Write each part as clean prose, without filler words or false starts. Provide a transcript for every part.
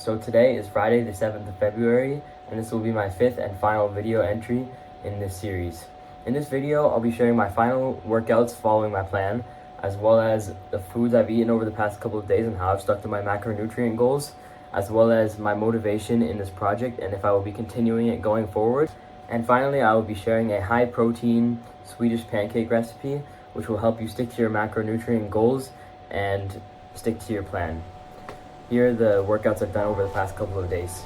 So today is Friday the 7th of February, and this will be my 5th and final video entry in this series. In this video, I'll be sharing my final workouts following my plan, as well as the foods I've eaten over the past couple of days and how I've stuck to my macronutrient goals, as well as my motivation in this project and if I will be continuing it going forward. And finally, I will be sharing a high protein Swedish pancake recipe, which will help you stick to your macronutrient goals and stick to your plan. Here are the workouts I've done over the past couple of days.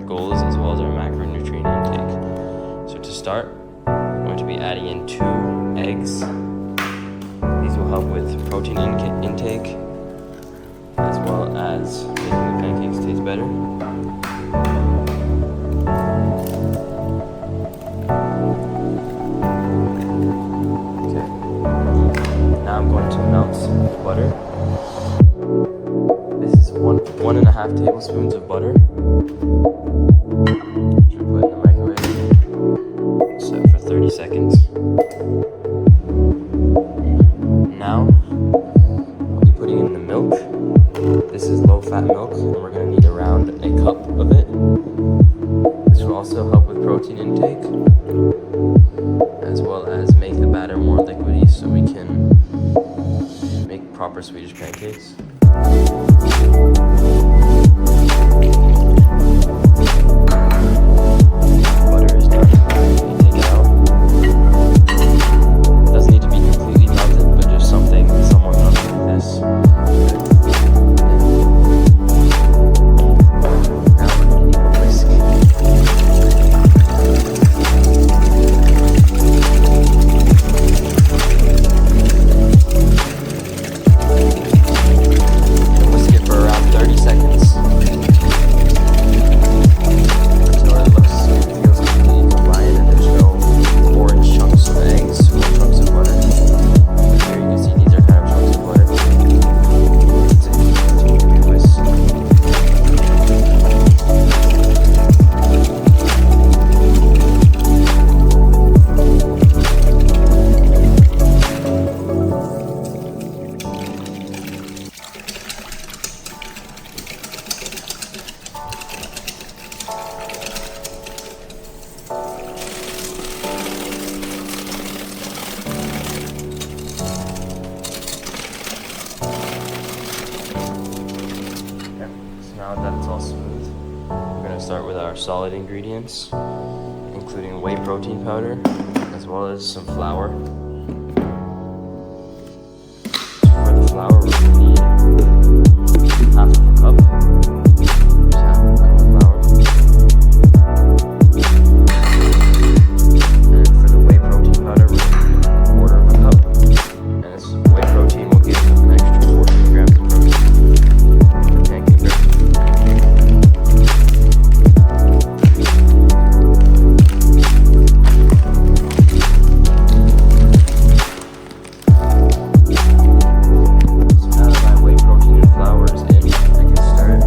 Goals as well as our macronutrient intake. So to start, I'm going to be adding in 2 eggs. These will help with protein intake as well as making the pancakes taste better. Okay. Now I'm going to melt some butter. This is 1.5 tablespoons of butter. Should put in the microwave. Set for 30 seconds. Now I'll be putting in the milk. This is low-fat milk, and we're going to need around a cup of it. This will also help with protein intake, as well as make the batter more liquidy so we can make proper Swedish pancakes. Now that it's all smooth, we're going to start with our solid ingredients, including whey protein powder, as well as some flour. For the flour, we're going to need half of a cup. Just half of a cup of flour. And for the whey protein powder, we're going to need a quarter of a cup. And this whey protein will give us an extra 14 grams of protein. Now that my whey protein and flour is in, I can start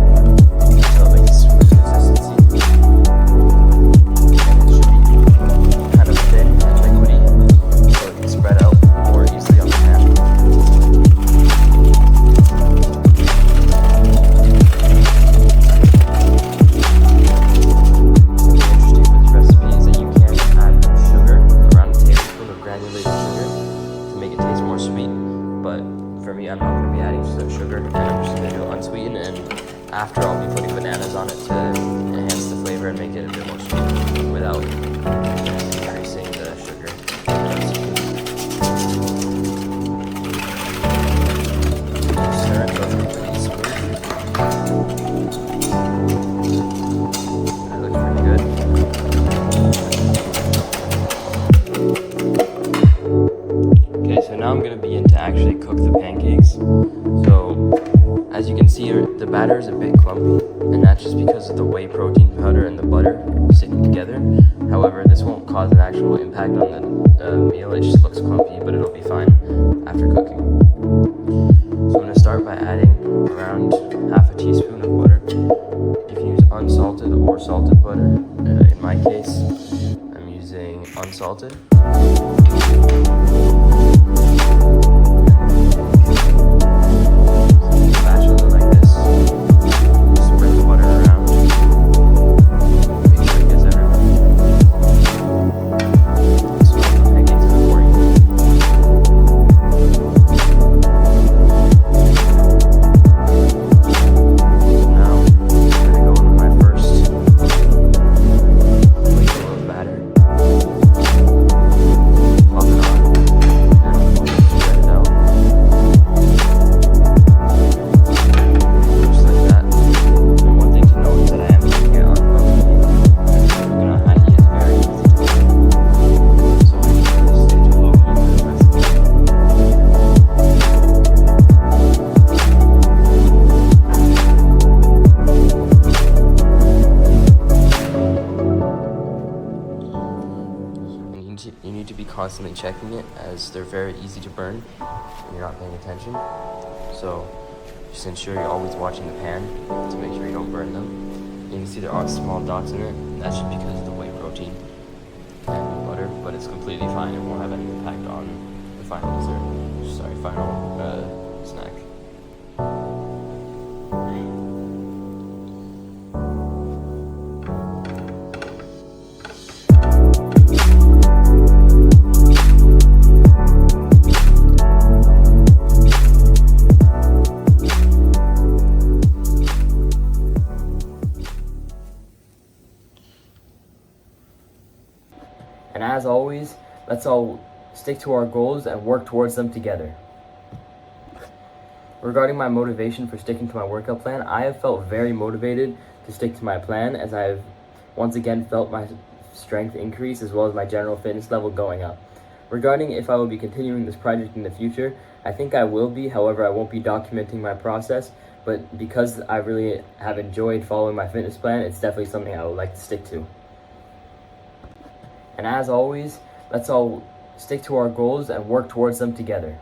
sugar, and I'm just going to do unsweetened, and after I'll be putting bananas on it to enhance the flavor and make it a bit more sweet without increasing the sugar. Stir it so it's pretty smooth. That looks pretty good. Okay, so now I'm going to begin to actually cook the pancakes. So, as you can see, the batter is a bit clumpy, and that's just because of the whey protein powder and the butter sticking together. However, this won't cause an actual impact on the meal. It just looks clumpy, but it'll be fine after cooking. So I'm going to start by adding around half a teaspoon of butter. You can use unsalted or salted butter. In my case, I'm using unsalted. You need to be constantly checking it, as they're very easy to burn when you're not paying attention. So just ensure you're always watching the pan to make sure you don't burn them. You can see there are small dots in it, and that's just because of the whey protein and the butter, but it's completely fine. It won't have any impact on the final dessert. Final snack. And as always, let's all stick to our goals and work towards them together. Regarding my motivation for sticking to my workout plan, I have felt very motivated to stick to my plan, as I have once again felt my strength increase as well as my general fitness level going up. Regarding if I will be continuing this project in the future, I think I will be. However, I won't be documenting my process, but because I really have enjoyed following my fitness plan, it's definitely something I would like to stick to. And as always, let's all stick to our goals and work towards them together.